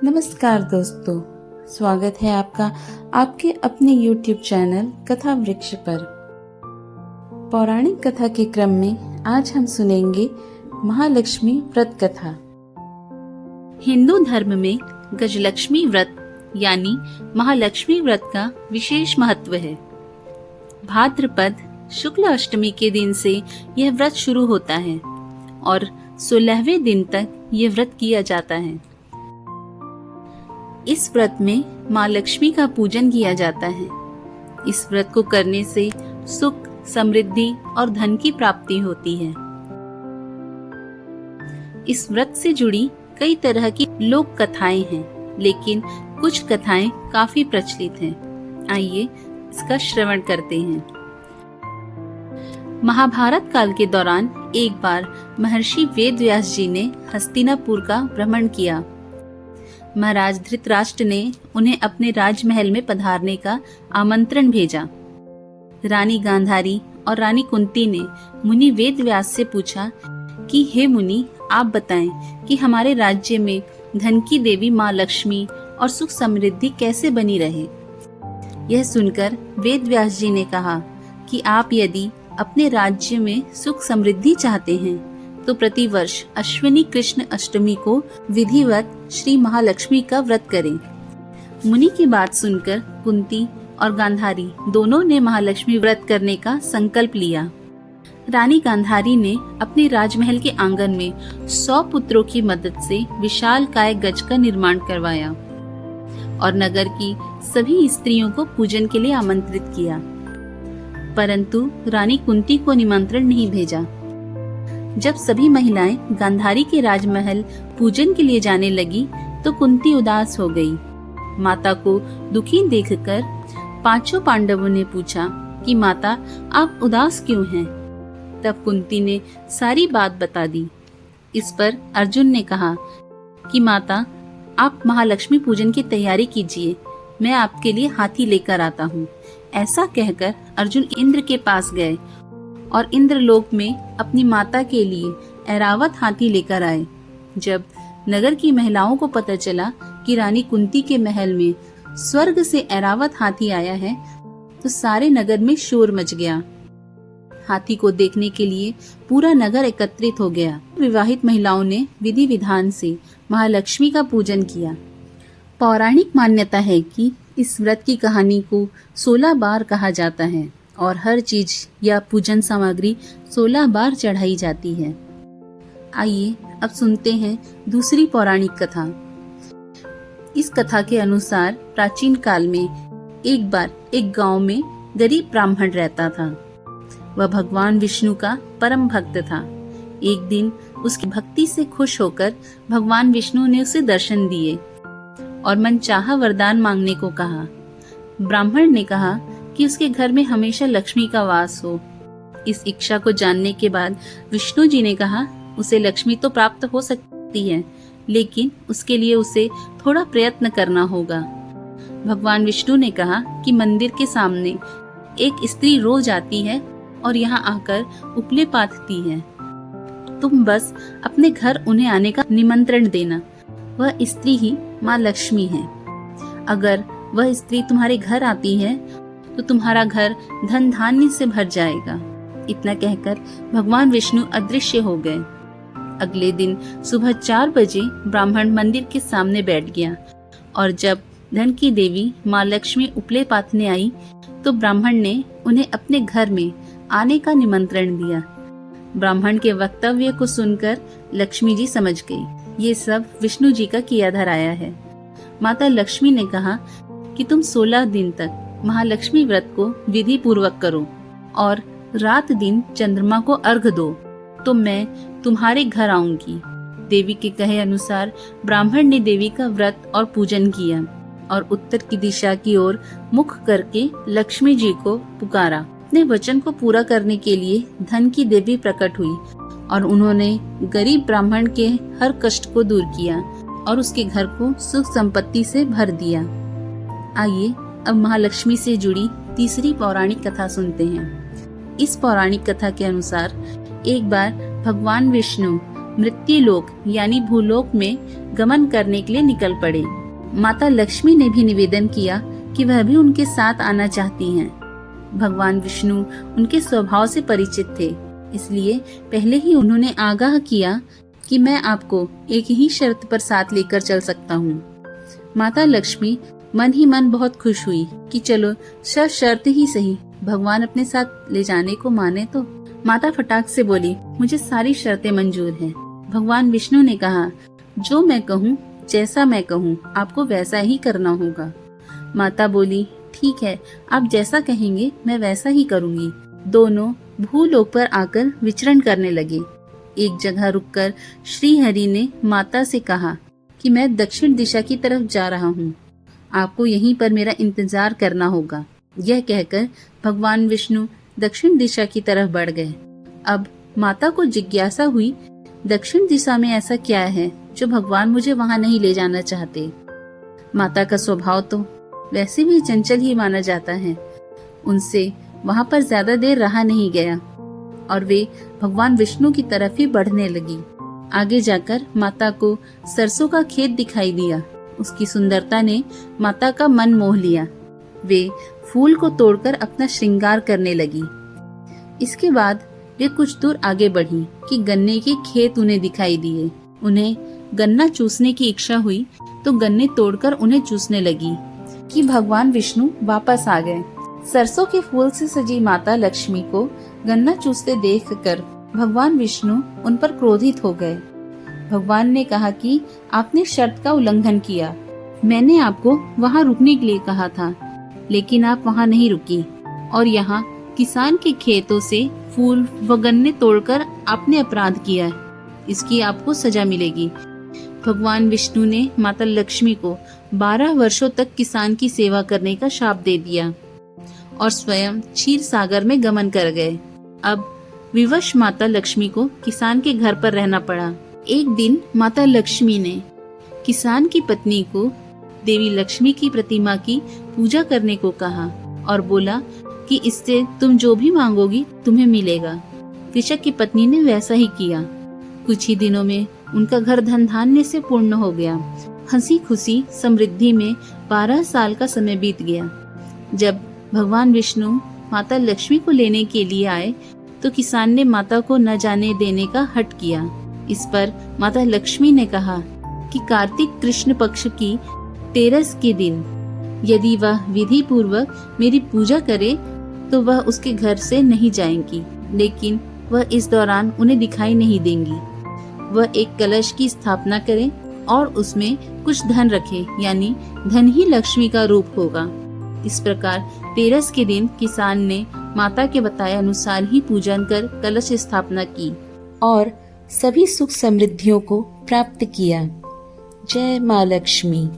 नमस्कार दोस्तों, स्वागत है आपका आपके अपने YouTube चैनल कथा वृक्ष पर। पौराणिक कथा के क्रम में आज हम सुनेंगे महालक्ष्मी व्रत कथा। हिंदू धर्म में गजलक्ष्मी व्रत यानी महालक्ष्मी व्रत का विशेष महत्व है। भाद्रपद शुक्ल अष्टमी के दिन से यह व्रत शुरू होता है और 16वें दिन तक यह व्रत किया जाता है। इस व्रत में माँ लक्ष्मी का पूजन किया जाता है। इस व्रत को करने से सुख, समृद्धि और धन की प्राप्ति होती है। इस व्रत से जुड़ी कई तरह की लोक कथाएं हैं, लेकिन कुछ कथाएं काफी प्रचलित हैं। आइए इसका श्रवण करते हैं। महाभारत काल के दौरान एक बार महर्षि वेदव्यास जी ने हस्तिनापुर का भ्रमण किया। महाराज धृतराष्ट्र ने उन्हें अपने राजमहल में पधारने का आमंत्रण भेजा। रानी गांधारी और रानी कुंती ने मुनि वेदव्यास से पूछा कि हे मुनि, आप बताएं कि हमारे राज्य में धन की देवी माँ लक्ष्मी और सुख समृद्धि कैसे बनी रहे। यह सुनकर वेदव्यास जी ने कहा कि आप यदि अपने राज्य में सुख समृद्धि चाहते हैं तो प्रतिवर्ष अश्विनी कृष्ण अष्टमी को विधिवत श्री महालक्ष्मी का व्रत करें। मुनि की बात सुनकर कुंती और गांधारी दोनों ने महालक्ष्मी व्रत करने का संकल्प लिया। रानी गांधारी ने अपने राजमहल के आंगन में 100 पुत्रों की मदद से विशाल काय गज का निर्माण करवाया और नगर की सभी स्त्रियों को पूजन के लिए आमंत्रित किया, परंतु रानी कुंती को निमंत्रण नहीं भेजा। जब सभी महिलाएं गांधारी के राजमहल पूजन के लिए जाने लगी तो कुंती उदास हो गई। माता को दुखी देखकर पांचों पांडवों ने पूछा कि माता, आप उदास क्यों हैं? तब कुंती ने सारी बात बता दी। इस पर अर्जुन ने कहा कि माता, आप महालक्ष्मी पूजन की तैयारी कीजिए, मैं आपके लिए हाथी लेकर आता हूँ। ऐसा कहकर अर्जुन इंद्र के पास गए और इंद्रलोक में अपनी माता के लिए ऐरावत हाथी लेकर आए। जब नगर की महिलाओं को पता चला कि रानी कुंती के महल में स्वर्ग से ऐरावत हाथी आया है तो सारे नगर में शोर मच गया। हाथी को देखने के लिए पूरा नगर एकत्रित हो गया। विवाहित महिलाओं ने विधि विधान से महालक्ष्मी का पूजन किया। पौराणिक मान्यता है कि इस व्रत की कहानी को 16 बार कहा जाता है और हर चीज या पूजन सामग्री 16 बार चढ़ाई जाती है। आइए अब सुनते हैं दूसरी पौराणिक कथा। इस कथा के अनुसार प्राचीन काल में एक बार एक गांव में गरीब ब्राह्मण रहता था। वह भगवान विष्णु का परम भक्त था। एक दिन उसकी भक्ति से खुश होकर भगवान विष्णु ने उसे दर्शन दिए और मनचाहा वरदान मांगने को कहा। ब्राह्मण ने कहा कि उसके घर में हमेशा लक्ष्मी का वास हो। इस इच्छा को जानने के बाद विष्णु जी ने कहा, उसे लक्ष्मी तो प्राप्त हो सकती है, लेकिन उसके लिए उसे थोड़ा प्रयत्न करना होगा। भगवान विष्णु ने कहा कि मंदिर के सामने एक स्त्री रोज आती है और यहाँ आकर उपले पाथती है। तुम बस अपने घर उन्हें आने का निमंत्रण देना। वह स्त्री ही माँ लक्ष्मी है। अगर वह स्त्री तुम्हारे घर आती है तो तुम्हारा घर धन धान्य से भर जाएगा। इतना कहकर भगवान विष्णु अदृश्य हो गए। अगले दिन सुबह 4 बजे ब्राह्मण मंदिर के सामने बैठ गया और जब धन की देवी माँ लक्ष्मी उपले पाथने आई तो ब्राह्मण ने उन्हें अपने घर में आने का निमंत्रण दिया। ब्राह्मण के वक्तव्य को सुनकर लक्ष्मी जी समझ गई, ये सब विष्णु जी का किया धराया है। माता लक्ष्मी ने कहा कि तुम 16 दिन तक महालक्ष्मी व्रत को विधि पूर्वक करो और रात दिन चंद्रमा को अर्घ दो, तो मैं तुम्हारे घर आऊंगी। देवी के कहे अनुसार ब्राह्मण ने देवी का व्रत और पूजन किया और उत्तर की दिशा की ओर मुख करके लक्ष्मी जी को पुकारा। अपने वचन को पूरा करने के लिए धन की देवी प्रकट हुई और उन्होंने गरीब ब्राह्मण के हर कष्ट को दूर किया और उसके घर को सुख संपत्ति से भर दिया। आइए अब महालक्ष्मी से जुड़ी तीसरी पौराणिक कथा सुनते हैं। इस पौराणिक कथा के अनुसार एक बार भगवान विष्णु मृत्युलोक यानी भूलोक में गमन करने के लिए निकल पड़े। माता लक्ष्मी ने भी निवेदन किया कि वह भी उनके साथ आना चाहती हैं। भगवान विष्णु उनके स्वभाव से परिचित थे, इसलिए पहले ही उन्होंने आगाह किया कि मैं आपको एक ही शर्त पर साथ लेकर चल सकता हूँ। माता लक्ष्मी मन ही मन बहुत खुश हुई कि चलो शर्त ही सही, भगवान अपने साथ ले जाने को माने तो। माता फटाक से बोली, मुझे सारी शर्तें मंजूर हैं। भगवान विष्णु ने कहा, जो मैं कहूँ, जैसा मैं कहूँ, आपको वैसा ही करना होगा। माता बोली, ठीक है, आप जैसा कहेंगे मैं वैसा ही करूँगी। दोनों भूलोक पर आकर विचरण करने लगे। एक जगह रुककर श्री हरि ने माता से कहा कि मैं दक्षिण दिशा की तरफ जा रहा हूँ, आपको यहीं पर मेरा इंतजार करना होगा। यह कहकर भगवान विष्णु दक्षिण दिशा की तरफ बढ़ गए। अब माता को जिज्ञासा हुई, दक्षिण दिशा में ऐसा क्या है जो भगवान मुझे वहां नहीं ले जाना चाहते। माता का स्वभाव तो वैसे भी चंचल ही माना जाता है। उनसे वहां पर ज्यादा देर रहा नहीं गया और वे भगवान विष्णु की तरफ ही बढ़ने लगी। आगे जाकर माता को सरसों का खेत दिखाई दिया। उसकी सुंदरता ने माता का मन मोह लिया। वे फूल को तोड़कर अपना श्रृंगार करने लगी। इसके बाद वे कुछ दूर आगे बढ़ी कि गन्ने के खेत उन्हें दिखाई दिए। उन्हें गन्ना चूसने की इच्छा हुई तो गन्ने तोड़कर उन्हें चूसने लगी कि भगवान विष्णु वापस आ गए। सरसों के फूल से सजी माता लक्ष्मी को गन्ना चूसते देखकर भगवान विष्णु उन पर क्रोधित हो गए। भगवान ने कहा कि आपने शर्त का उल्लंघन किया। मैंने आपको वहाँ रुकने के लिए कहा था, लेकिन आप वहाँ नहीं रुकी और यहाँ किसान के खेतों से फूल व गन्ने तोड़कर आपने अपराध किया है। इसकी आपको सजा मिलेगी। भगवान विष्णु ने माता लक्ष्मी को 12 वर्षों तक किसान की सेवा करने का शाप दे दिया और स्वयं क्षीर सागर में गमन कर गए। अब विवश माता लक्ष्मी को किसान के घर पर रहना पड़ा। एक दिन माता लक्ष्मी ने किसान की पत्नी को देवी लक्ष्मी की प्रतिमा की पूजा करने को कहा और बोला कि इससे तुम जो भी मांगोगी तुम्हें मिलेगा। कृषक की पत्नी ने वैसा ही किया। कुछ ही दिनों में उनका घर धन धान्य से पूर्ण हो गया। हंसी खुशी समृद्धि में 12 साल का समय बीत गया। जब भगवान विष्णु माता लक्ष्मी को लेने के लिए आए तो किसान ने माता को न जाने देने का हठ किया। इस पर माता लक्ष्मी ने कहा कि कार्तिक कृष्ण पक्ष की 13 के दिन यदि वह विधि पूर्वक मेरी पूजा करे तो वह उसके घर से नहीं जाएंगी, लेकिन वह इस दौरान उन्हें दिखाई नहीं देंगी। वह एक कलश की स्थापना करे और उसमें कुछ धन रखे, यानी धन ही लक्ष्मी का रूप होगा। इस प्रकार 13 के दिन किसान ने माता के बताए अनुसार ही पूजन कर कलश स्थापना की और सभी सुख समृद्धियों को प्राप्त किया। जय माँ लक्ष्मी।